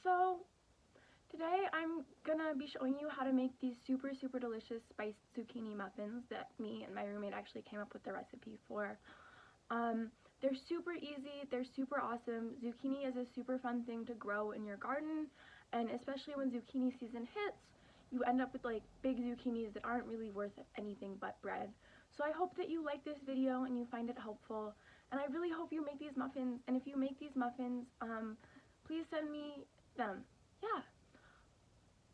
So today I'm gonna be showing you how to make these super delicious spiced zucchini muffins that me and my roommate actually came up with the recipe for. They're super easy, they're super awesome. Zucchini is a super fun thing to grow in your garden, and especially when zucchini season hits, you end up with like big zucchinis that aren't really worth anything but bread. So I hope that you like this video and you find it helpful, and I really hope you make these muffins, and if you make these muffins, please send me them. Yeah.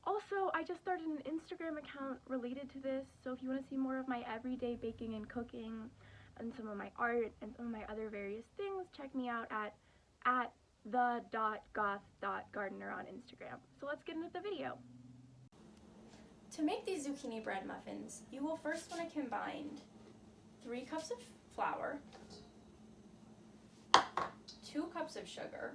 Also, I just started an Instagram account related to this, so if you want to see more of my everyday baking and cooking and some of my art and some of my other various things, check me out at the.goth.gardener on Instagram. So let's get into the video. To make these zucchini bread muffins, you will first want to combine 3 cups of flour, 2 cups of sugar.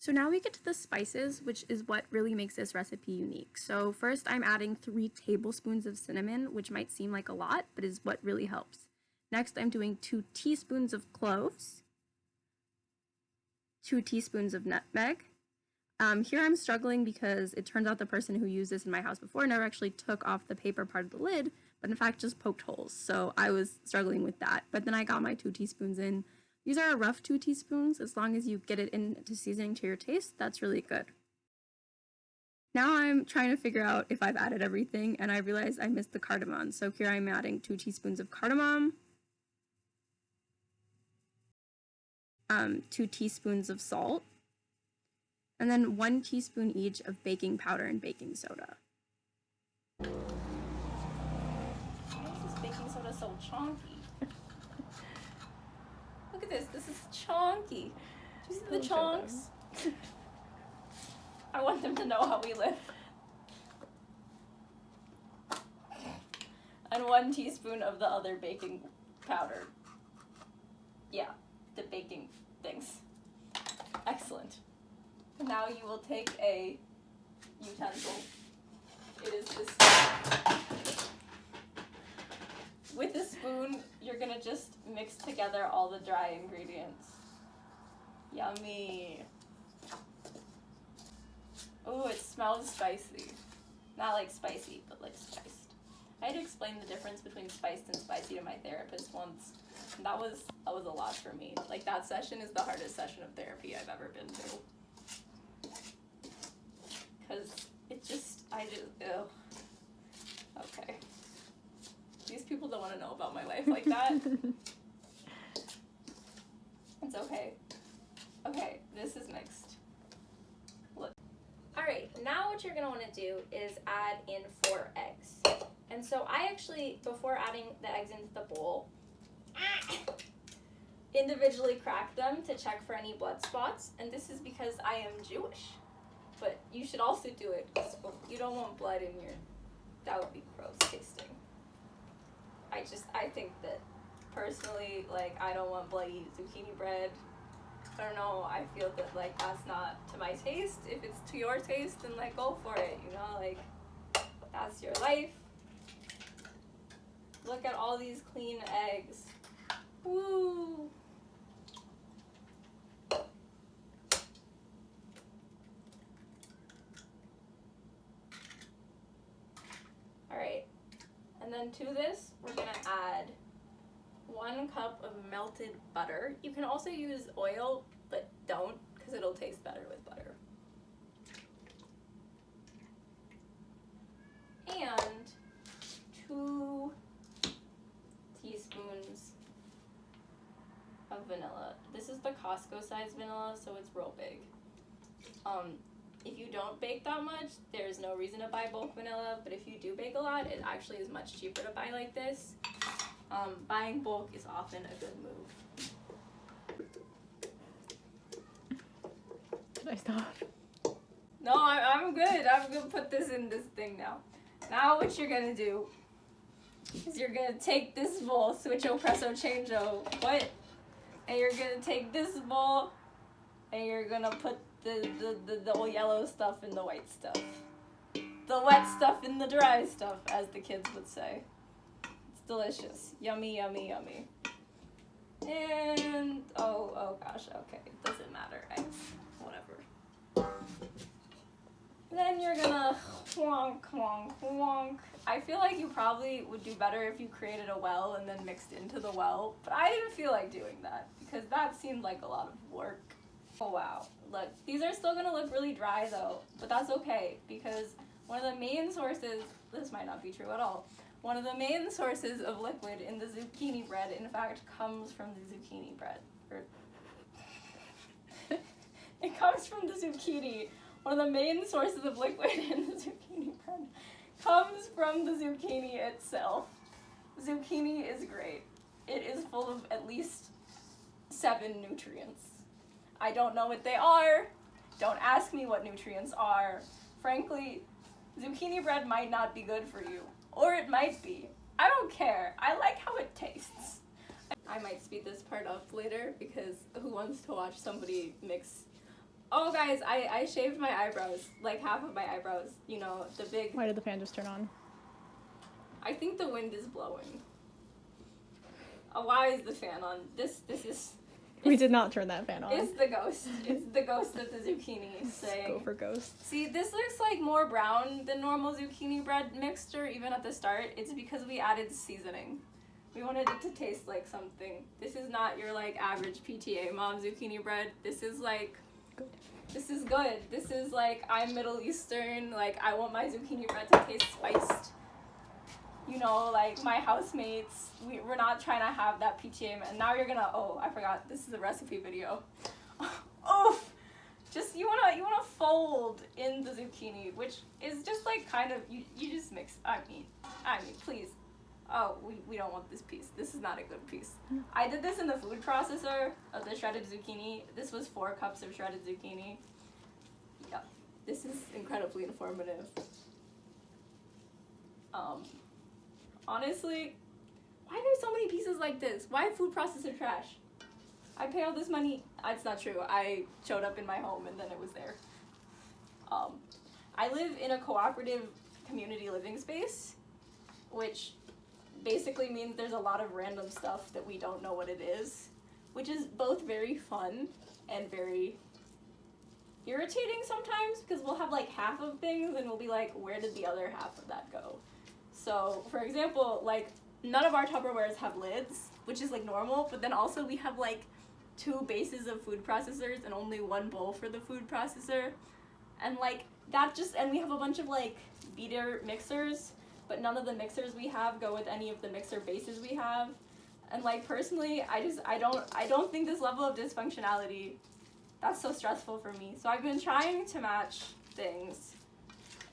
So now we get to the spices, which is what really makes this recipe unique. So first I'm adding 3 tablespoons of cinnamon, which might seem like a lot, but is what really helps. Next I'm doing 2 teaspoons of cloves, 2 teaspoons of nutmeg. Here I'm struggling because it turns out the person who used this in my house before never actually took off the paper part of the lid, but in fact just poked holes. So I was struggling with that, but then I got my 2 teaspoons in. These are a rough 2 teaspoons. As long as you get it into seasoning to your taste, that's really good. Now I'm trying to figure out if I've added everything, and I realized I missed the cardamom. So here I'm adding 2 teaspoons of cardamom, 2 teaspoons of salt, and then 1 teaspoon each of baking powder and baking soda. Why is this baking soda so chunky? Look at this. This is chunky. Do you see the chunks? I want them to know how we live. And 1 teaspoon of the other baking powder. Yeah, the baking things. Excellent. Now you will take a utensil. It is this. With a spoon, you're gonna just mix together all the dry ingredients. Yummy. Oh, it smells spicy. Not like spicy, but like spiced. I had to explain the difference between spiced and spicy to my therapist once. And that was a lot for me. Like, that session is the hardest session of therapy I've ever been to. Cause ew. Okay. These people don't want to know about my life like that. It's okay. Okay, this is mixed. Look. Alright, now what you're going to want to do is add in 4 eggs. And so I actually, before adding the eggs into the bowl, individually crack them to check for any blood spots. And this is because I am Jewish. But you should also do it because you don't want blood in your, that would be gross tasting. I think that personally, like, I don't want bloody zucchini bread. I don't know, I feel that, like, that's not to my taste. If it's to your taste, then, like, go for it, you know, like, that's your life. Look at all these clean eggs. Woo! Alright, and then to this, we're gonna add 1 cup of melted butter. You can also use oil, but don't, because it'll taste better with butter. And 2 teaspoons of vanilla. This is the Costco size vanilla, so it's real big. If you don't bake that much, there's no reason to buy bulk vanilla, but if you do bake a lot, it actually is much cheaper to buy like this. Buying bulk is often a good move. Should I stop? No, I'm good. I'm gonna put this in this thing now. Now what you're gonna do is you're gonna take this bowl, switcho, presso, changeo, what? And you're gonna take this bowl and you're gonna put the yellow stuff in the white stuff. The wet stuff in the dry stuff, as the kids would say. It's delicious. Yummy, yummy, yummy. And, oh gosh. gosh, okay, it doesn't matter, whatever. Then you're gonna wonk, wonk, wonk. I feel like you probably would do better if you created a well and then mixed into the well, but I didn't feel like doing that because that seemed like a lot of work. Oh wow, look, these are still gonna look really dry though, but that's okay because one of the main sources, this might not be true at all, one of the main sources of liquid in the zucchini bread, in fact, comes from the zucchini bread. It comes from the zucchini. One of the main sources of liquid in the zucchini bread comes from the zucchini itself. Zucchini is great. It is full of at least 7 nutrients. I don't know what they are. Don't ask me what nutrients are. Frankly, zucchini bread might not be good for you. Or it might be. I don't care. I like how it tastes. I might speed this part up later because who wants to watch somebody mix? Oh guys, I shaved my eyebrows, like half of my eyebrows, you know, the big... Why did the fan just turn on? I think the wind is blowing. Oh, why is the fan on? This is... We did not turn that fan on. It's the ghost. It's the ghost of the zucchini saying... Go for ghost. See, this looks like more brown than normal zucchini bread mixture, even at the start. It's because we added seasoning. We wanted it to taste like something. This is not your, like, average PTA mom zucchini bread. This is, like... This is good. This is like, I'm Middle Eastern, like I want my zucchini bread to taste spiced. You know, like my housemates, we're not trying to have that PTA, and now you're gonna, oh, I forgot, this is a recipe video. Oh, just, you wanna fold in the zucchini, which is just like kind of, you just mix, I mean, please. Oh, we don't want this piece. This is not a good piece. I did this in the food processor of the shredded zucchini. This was 4 cups of shredded zucchini. Yeah, this is incredibly informative. Honestly, why are there so many pieces like this? Why food processor trash? I pay all this money. It's not true. I showed up in my home and then it was there. I live in a cooperative community living space, which basically means there's a lot of random stuff that we don't know what it is, which is both very fun and very irritating sometimes because we'll have like half of things and we'll be like, where did the other half of that go? So for example, like none of our Tupperwares have lids, which is like normal, but then also we have like 2 bases of food processors and only 1 bowl for the food processor, and like that just, and we have a bunch of like beater mixers, but none of the mixers we have go with any of the mixer bases we have. And like personally, I don't think this level of dysfunctionality, that's so stressful for me. So I've been trying to match things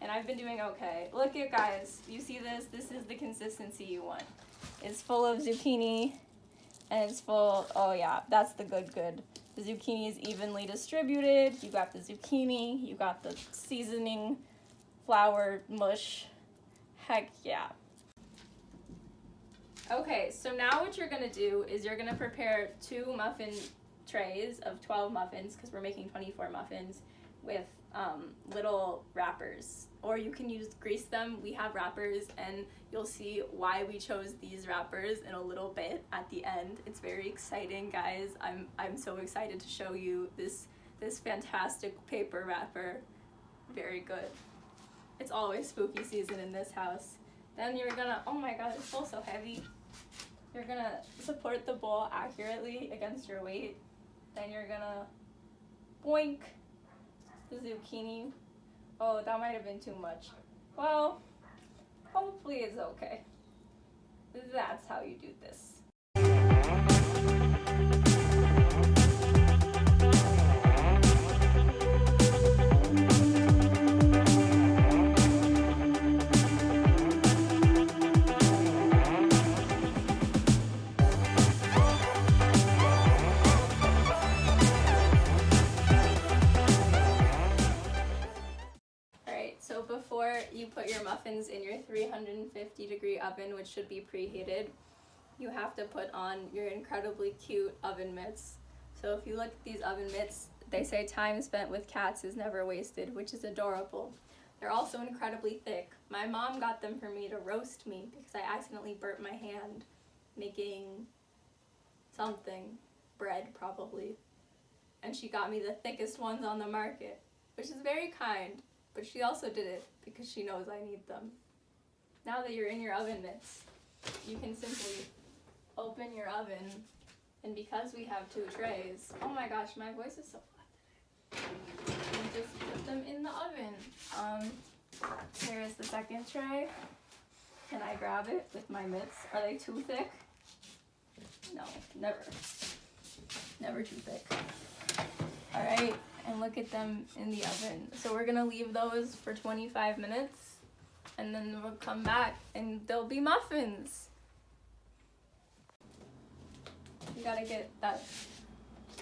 and I've been doing okay. Look at guys, you see this? This is the consistency you want. It's full of zucchini and it's full, oh yeah, that's the good. The zucchini is evenly distributed. You got the zucchini, you got the seasoning, flour, mush. Heck yeah. Okay, so now what you're gonna do is you're gonna prepare 2 muffin trays of 12 muffins, because we're making 24 muffins, with little wrappers. Or you can grease them. We have wrappers, and you'll see why we chose these wrappers in a little bit at the end. It's very exciting, guys. I'm so excited to show you this fantastic paper wrapper. Very good. It's always spooky season in this house. Then you're gonna, oh my god, it's so heavy. You're gonna support the bowl accurately against your weight. Then you're gonna boink the zucchini. Oh, that might have been too much. Well, hopefully it's okay. That's how you do this. So before you put your muffins in your 350-degree oven, which should be preheated, you have to put on your incredibly cute oven mitts. So if you look at these oven mitts, they say time spent with cats is never wasted, which is adorable. They're also incredibly thick. My mom got them for me to roast me because I accidentally burnt my hand making something, bread probably. and she got me the thickest ones on the market, which is very kind, but she also did it because she knows I need them. Now that you're in your oven mitts, you can simply open your oven, and because we have 2 trays, oh my gosh, my voice is so flat today. You just put them in the oven. Here is the second tray. Can I grab it with my mitts? Are they too thick? No, never. Never too thick. Alright, and look at them in the oven. So we're gonna leave those for 25 minutes, and then we'll come back and there'll be muffins. You gotta get that.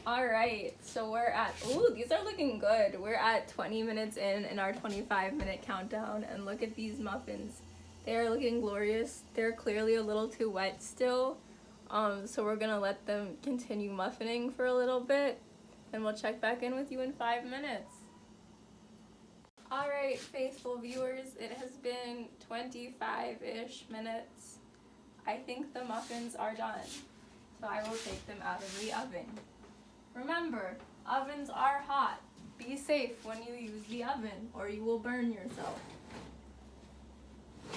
Alright, so we're at, ooh, these are looking good. We're at 20 minutes in our 25-minute countdown, and look at these muffins. They are looking glorious. They're clearly a little too wet still, so we're gonna let them continue muffining for a little bit, and we'll check back in with you in 5 minutes. Alright, faithful viewers, it has been 25-ish minutes. I think the muffins are done, so I will take them out of the oven. Remember, ovens are hot. Be safe when you use the oven, or you will burn yourself.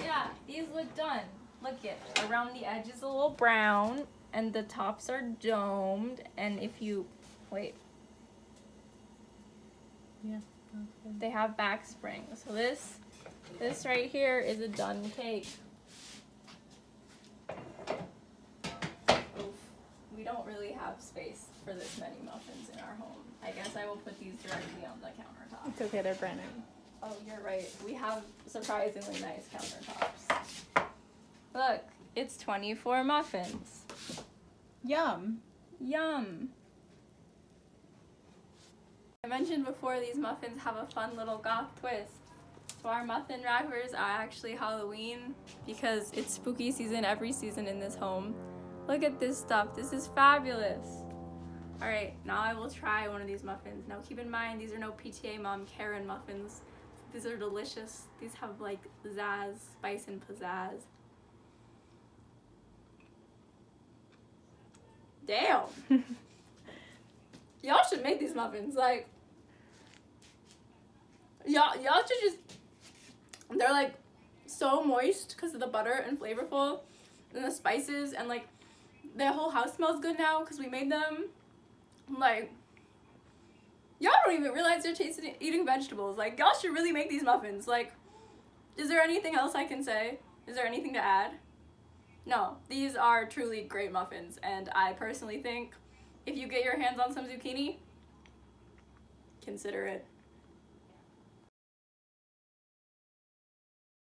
Yeah, these look done. Look it, around the edge is a little brown, and the tops are domed, and if you, wait. Yeah, that's good. They have back springs. So this right here is a done cake. Oof. We don't really have space for this many muffins in our home. I guess I will put these directly on the countertop. It's okay, they're granite. Oh, you're right. We have surprisingly nice countertops. Look, it's 24 muffins. Yum. Yum. I mentioned before these muffins have a fun little goth twist. So our muffin wrappers are actually Halloween because it's spooky season every season in this home. Look at this stuff. This is fabulous. Alright, now I will try one of these muffins. Now keep in mind, these are no PTA Mom Karen muffins. These are delicious. These have like zazz, spice, and pizzazz. Damn! Y'all should make these muffins. Like, y'all should just, they're like so moist because of the butter and flavorful and the spices, and like the whole house smells good now because we made them. Like, y'all don't even realize you're eating vegetables. Like, y'all should really make these muffins. Like, is there anything else I can say? Is there anything to add? No, these are truly great muffins, and I personally think if you get your hands on some zucchini, consider it.